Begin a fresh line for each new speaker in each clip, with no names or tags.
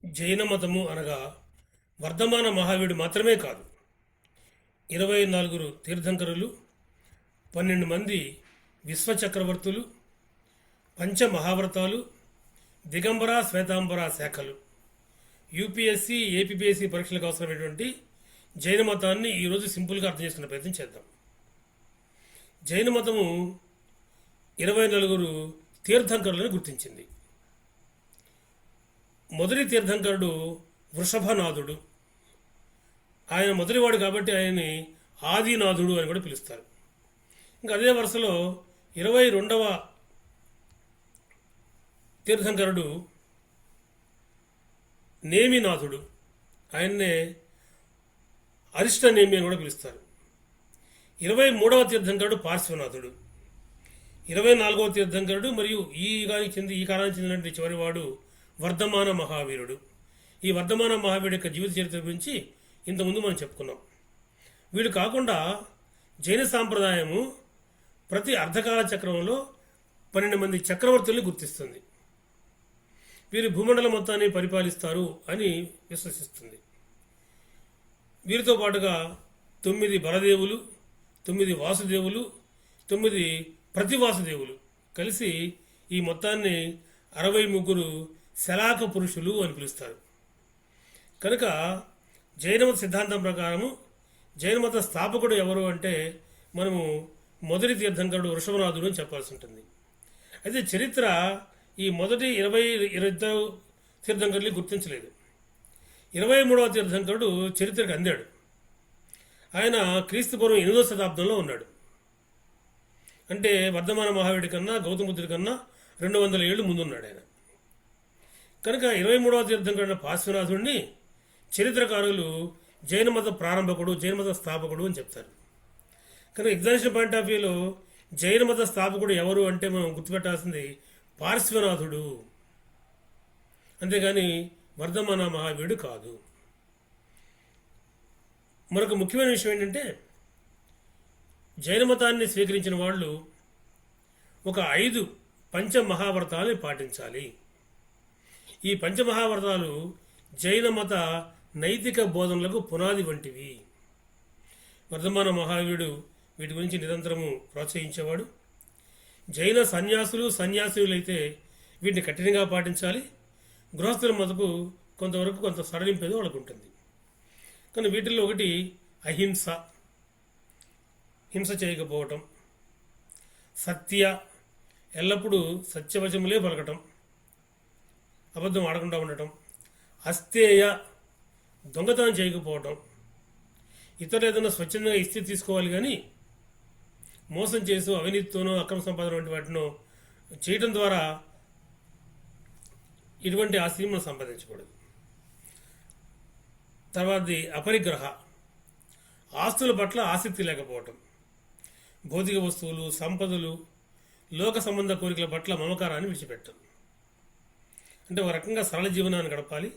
జైన మతము అనగా వర్ధమాన మహావీరుడు మాత్రమే కాదు, 24 తీర్థంకరులు, 12 మంది విశ్వచక్రవర్తులు, పంచ మహావ్రతాలు, దిగంబర శ్వేతాంబర శాఖలు, యూపీఎస్సీ ఏపీపీఎస్సీ పరీక్షలకు అవసరమైనటువంటి జైన మతాన్ని ఈరోజు సింపుల్గా అర్థం చేసుకునే ప్రయత్నం చేద్దాం. జైన మతము 24 తీర్థంకరులను గుర్తించింది. మొదటి తీర్థంకరుడు వృషభనాథుడు. ఆయన మొదటివాడు కాబట్టి ఆయన్ని ఆదినాథుడు అని కూడా పిలుస్తారు. ఇంకా అదే వరుసలో 22వ తీర్థంకరుడు నేమినాథుడు. ఆయన్నే అరిష్టనేమి అని కూడా పిలుస్తారు. 23వ తీర్థంకరుడు పార్శ్వనాథుడు. 24వ తీర్థంకరుడు మరియు ఈ కాలానికి చెందినటువంటి చివరివాడు వర్ధమాన మహావీరుడు. ఈ వర్ధమాన మహావీరుడు యొక్క జీవిత చరిత్ర గురించి ఇంతకుముందు మనం చెప్పుకున్నాం. వీడు కాకుండా జైన సాంప్రదాయము ప్రతి అర్ధకాల చక్రంలో 12 మంది చక్రవర్తుల్ని గుర్తిస్తుంది. వీరు భూమండలం మొత్తాన్ని పరిపాలిస్తారు అని విశ్వసిస్తుంది. వీరితో పాటుగా 9 బలదేవులు, 9 వాసుదేవులు, 9 ప్రతివాసుదేవులు కలిసి ఈ మొత్తాన్ని 63 శలాక పురుషులు అని పిలుస్తారు. కనుక జైనమత సిద్ధాంతం ప్రకారము జైనమత స్థాపకుడు ఎవరు అంటే మనము మొదటి తీర్థంకరుడు వృషభనాథుడు అని చెప్పాల్సి ఉంటుంది. అయితే చరిత్ర ఈ మొదటి 22 తీర్థంకరులు గుర్తించలేదు. 23వ తీర్థంకరుడు చరిత్రకు అందాడు. ఆయన క్రీస్తుపూర్వం 8వ శతాబ్దంలో ఉన్నాడు. అంటే వర్ధమాన మహావీరుడి కన్నా గౌతమ బుద్ధుడి కన్నా 200 ఏళ్ళు ముందున్నాడు ఆయన. కనుక 23వ తీర్థంకరుడు పార్శ్వనాథుడిని చరిత్రకారులు జైనమత ప్రారంభకుడు, జైనమత స్థాపకుడు అని చెప్తారు. కనుక ఎగ్జామినేషన్ పాయింట్ ఆఫ్ వ్యూలో జైనమత స్థాపకుడు ఎవరు అంటే మనం గుర్తుపెట్టాల్సింది పార్శ్వనాథుడు, అంతేగాని వర్ధమాన మహావీరుడు కాదు. మరొక ముఖ్యమైన విషయం ఏంటంటే జైనమతాన్ని స్వీకరించిన వాళ్ళు ఒక 5 పంచమహావ్రతాలు పాటించాలి. ఈ పంచమహావ్రతాలు జైనమత నైతిక బోధనలకు పునాది వంటివి. వర్ధమాన మహావీరుడు వీటి గురించి నిరంతరము ప్రోత్సహించేవాడు. జైన సన్యాసులైతే వీటిని కఠినంగా పాటించాలి. గృహస్థుల మతకు కొంత సడలింపేదో వాళ్ళకు ఉంటుంది. కానీ వీటిల్లో ఒకటి అహింస, హింస చేయకపోవటం, సత్య, ఎల్లప్పుడూ సత్యవచములే పలకటం, అబద్ధం ఆడకుండా ఉండటం, అస్తేయ, దొంగతనం చేయకపోవటం, ఇతరులు ఏదైనా స్వచ్ఛందంగా ఇస్తే తీసుకోవాలి కానీ మోసం చేసి అవినీతితోనో అక్రమ సంపాదన వంటి వాటినో చేయటం ద్వారా ఇటువంటి ఆస్తిని మనం సంపాదించకూడదు. తర్వాతది అపరిగ్రహ, ఆస్తుల పట్ల ఆసక్తి లేకపోవటం, భౌతిక వస్తువులు, సంపదలు, లోక సంబంధ కోరికల పట్ల మమకారాన్ని విడిచిపెట్టడం. అంటే ఒక రకంగా సరళ జీవనాన్ని గడపాలి,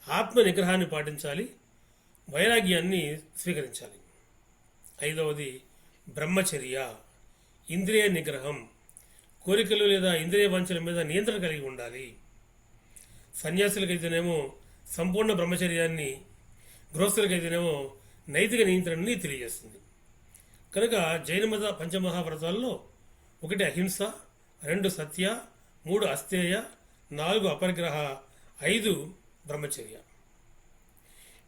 ఆత్మ నిగ్రహాన్ని పాటించాలి, వైరాగ్యాన్ని స్వీకరించాలి. 5వది బ్రహ్మచర్య, ఇంద్రియ నిగ్రహం, కోరికలు లేదా ఇంద్రియ వంచన మీద నియంత్రణ కలిగి ఉండాలి. సన్యాసులకైతేనేమో సంపూర్ణ బ్రహ్మచర్యాన్ని, గృహస్థులకైతేనేమో నైతిక నియంత్రణని తెలియజేస్తుంది. కనుక జైనమత పంచమహావ్రతాల్లో 1 అహింస, 2 సత్య, 3 అస్తేయ, 4 అపరిగ్రహ, 5 బ్రహ్మచర్య.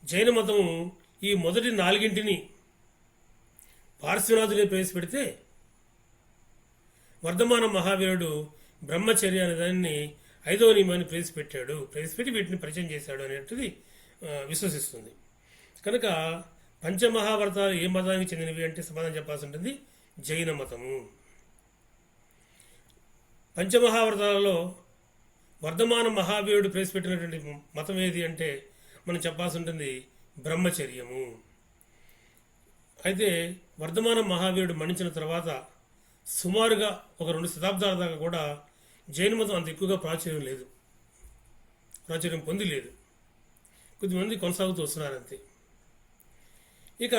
జైన మతము ఈ మొదటి 4ంటిని పార్శ్వనాథుడే ప్రవేశపెడితే వర్ధమాన మహావీరుడు బ్రహ్మచర్య అనే దాన్ని 5వ నియమాన్ని ప్రవేశపెట్టి వీటిని పరిచయం చేశాడు అనేటిది విశ్వసిస్తుంది. కనుక పంచమహావ్రతాలు ఏ మతానికి చెందినవి అంటే సమాధానం చెప్పాల్సి ఉంటుంది జైన మతము. పంచమహావ్రతాలలో వర్ధమాన మహావీరుడు ప్రవేశపెట్టినటువంటి మతం ఏది అంటే మనం చెప్పాల్సి ఉంటుంది బ్రహ్మచర్యము. అయితే వర్ధమాన మహావీరుడు మరణించిన తర్వాత సుమారుగా ఒక 2 శతాబ్దాల దాకా కూడా జైన మతం అంత ఎక్కువగా ప్రాచుర్యం పొంది లేదు. కొద్దిమంది కొనసాగుతూ వస్తున్నారు అంతే. ఇక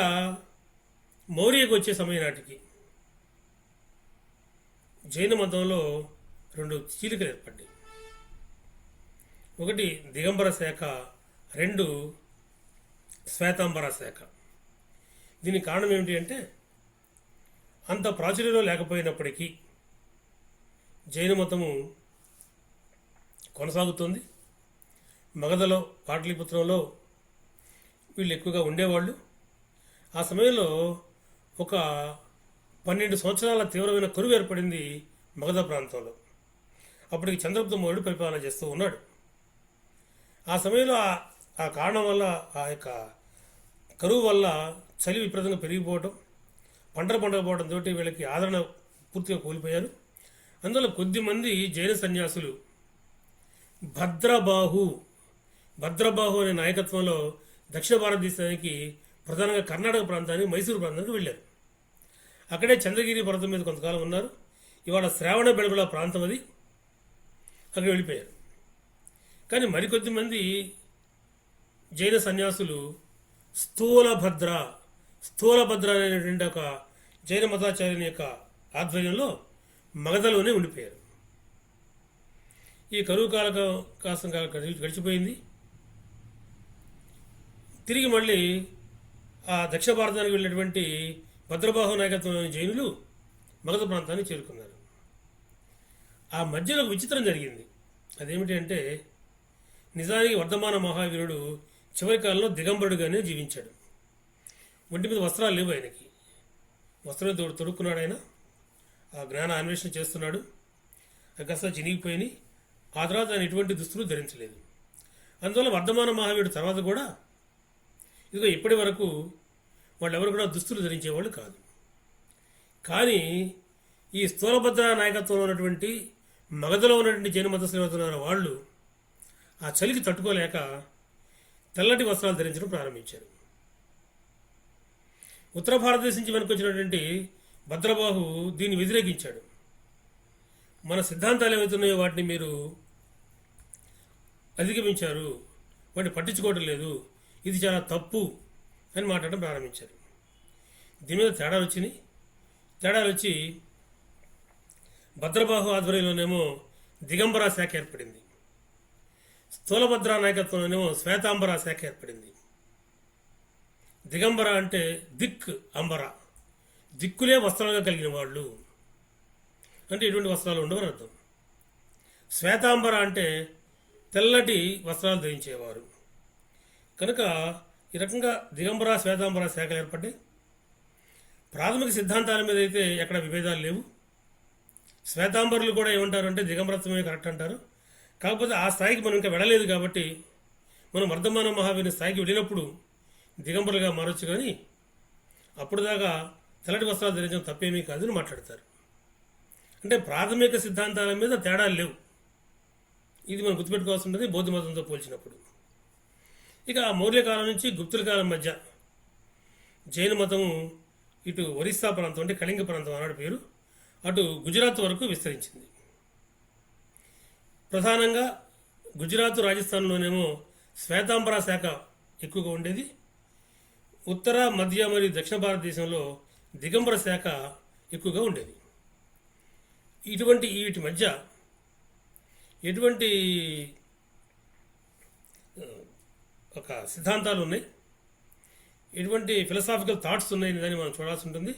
మౌర్యకు వచ్చే సమయం నాటికి జైన మతంలో 2 చీలికలు ఏర్పడ్డాయి. ఒకటి దిగంబర శాఖ, రెండు శ్వేతాంబర శాఖ. దీనికి కారణం ఏమిటి అంటే అంత ప్రాచుర్యంలో లేకపోయినప్పటికీ జైన మతము కొనసాగుతుంది. మగధలో, పాటలీపుత్రంలో వీళ్ళు ఎక్కువగా ఉండేవాళ్ళు. ఆ సమయంలో ఒక 12 సంవత్సరాల తీవ్రమైన కరువు ఏర్పడింది మగధ ప్రాంతంలో. అప్పటికి చంద్రగుప్త మౌర్యుడు పరిపాలన చేస్తూ ఉన్నాడు. ఆ సమయంలో ఆ కారణం వల్ల, ఆ యొక్క కరువు వల్ల చలి విపరీతంగా పెరిగిపోవటం, పంటలు పండకపోవడంతో వీళ్ళకి ఆదరణ పూర్తిగా కోల్పోయారు. అందువల్ల కొద్దిమంది జైన సన్యాసులు భద్రబాహు అనే నాయకత్వంలో దక్షిణ భారతదేశానికి, ప్రధానంగా కర్ణాటక ప్రాంతానికి, మైసూరు ప్రాంతానికి వెళ్ళారు. అక్కడే చంద్రగిరి పర్వతం మీద కొంతకాలం ఉన్నారు. ఇవాళ శ్రావణ బెళగుళ ప్రాంతం అది. అక్కడ వెళ్ళిపోయారు. కానీ మరికొద్ది మంది జైన సన్యాసులు స్థూలభద్ర అనేటువంటి ఒక జైన మతాచార్యుని యొక్క ఆధ్వర్యంలో మగధలోనే ఉండిపోయారు. ఈ కరువు కాసం గడిచిపోయింది. తిరిగి మళ్ళీ ఆ దక్షిణ భారతానికి వెళ్ళినటువంటి భద్రబాహు నాయకత్వంలోని జైనులు మగధ ప్రాంతానికి చేరుకున్నారు. ఆ మధ్యలో ఒక విచిత్రం జరిగింది. అదేమిటి అంటే నిజానికి వర్ధమాన మహావీరుడు చివరి కాలంలో దిగంబరుడుగానే జీవించాడు. ఒంటి మీద వస్త్రాలు లేవు ఆయనకి. వస్త్రం తొడుక్కున్నాడు ఆయన. ఆ జ్ఞాన అన్వేషణ చేస్తున్నాడు. కాస్త చినిగిపోయినాయి. ఆ తర్వాత ఆయన ఎటువంటి దుస్తులు ధరించలేదు. అందువల్ల వర్ధమాన మహావీరుడు తర్వాత కూడా ఇదిగో ఇప్పటి వరకు వాళ్ళెవరు కూడా దుస్తులు ధరించేవాళ్ళు కాదు. కానీ ఈ స్థూలభద్ర నాయకత్వంలో ఉన్నటువంటి మగధలో ఉన్నటువంటి జైన మతస్థులైన వాళ్ళు ఆ చలికి తట్టుకోలేక తెల్లటి వస్త్రాలు ధరించడం ప్రారంభించారు. ఉత్తర భారతదేశం నుంచి వెనక్కి వచ్చినటువంటి భద్రబాహు దీన్ని వ్యతిరేకించాడు. మన సిద్ధాంతాలు ఏవైతున్నాయో వాటిని మీరు అధిగమించారు, వాటిని పట్టించుకోవడం లేదు, ఇది చాలా తప్పు అని మాట్లాడడం ప్రారంభించారు. దీని మీద తేడాలు వచ్చి భద్రబాహు ఆధ్వర్యంలోనేమో దిగంబర శాఖ ఏర్పడింది. స్థూలభద్ర నాయకత్వంలోనేమో శ్వేతాంబర శాఖ ఏర్పడింది. దిగంబర అంటే అంబర, దిక్కులే వస్త్రాలుగా కలిగిన వాళ్ళు, అంటే ఎటువంటి వస్త్రాలు ఉండవని అర్థం. శ్వేతాంబర అంటే తెల్లటి వస్త్రాలు ధరించేవారు. కనుక ఈ రకంగా దిగంబర, శ్వేతాంబర శాఖలు ఏర్పడ్డాయి. ప్రాథమిక సిద్ధాంతాల మీద అయితే ఎక్కడ విభేదాలు లేవు. శ్వేతాంబరులు కూడా ఏమంటారు అంటే దిగంబరత్వమే కరెక్ట్ అంటారు. కాకపోతే ఆ స్థాయికి మనం ఇంకా వెళ్ళలేదు కాబట్టి మనం వర్ధమాన మహావీరుని స్థాయికి వెళ్ళినప్పుడు దిగంబరులుగా మారొచ్చు. కానీ అప్పుడు దాకా తెల్లటి వస్త్రాలు ధరించడం తప్పేమీ కాదని మాట్లాడతారు. అంటే ప్రాథమిక సిద్ధాంతాల మీద తేడాలు లేవు. ఇది మనం గుర్తుపెట్టుకోవాల్సి ఉంటుంది బౌద్ధ మతంతో పోల్చినప్పుడు. ఇక ఆ మౌర్య కాలం నుంచి గుప్తుల కాలం మధ్య జైన మతము ఇటు ఒరిస్సా ప్రాంతం, అంటే కళింగ ప్రాంతం అన్నాడు పేరు, అటు గుజరాత్ వరకు విస్తరించింది. ప్రధానంగా గుజరాత్, రాజస్థాన్లోనేమో శ్వేతాంబర శాఖ ఎక్కువగా ఉండేది. ఉత్తర, మధ్య మరియు దక్షిణ భారతదేశంలో దిగంబర శాఖ ఎక్కువగా ఉండేది. వీటి మధ్య ఎటువంటి ఒక సిద్ధాంతాలు ఉన్నాయి, ఎటువంటి ఫిలసాఫికల్ థాట్స్ ఉన్నాయని దాన్ని మనం చూడాల్సి ఉంటుంది.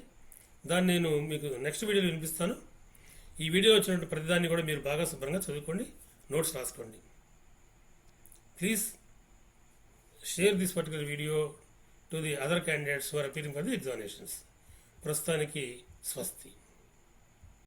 దాన్ని నేను మీకు నెక్స్ట్ వీడియోలో వినిపిస్తాను. ఈ వీడియో వచ్చినటువంటి ప్రతిదాన్ని కూడా మీరు బాగా శుభ్రంగా చదువుకోండి, నోట్స్ రాసుకోండి. Please share this particular video to the other candidates who are appearing for the examinations. ప్రస్తుతానికి స్వస్తి.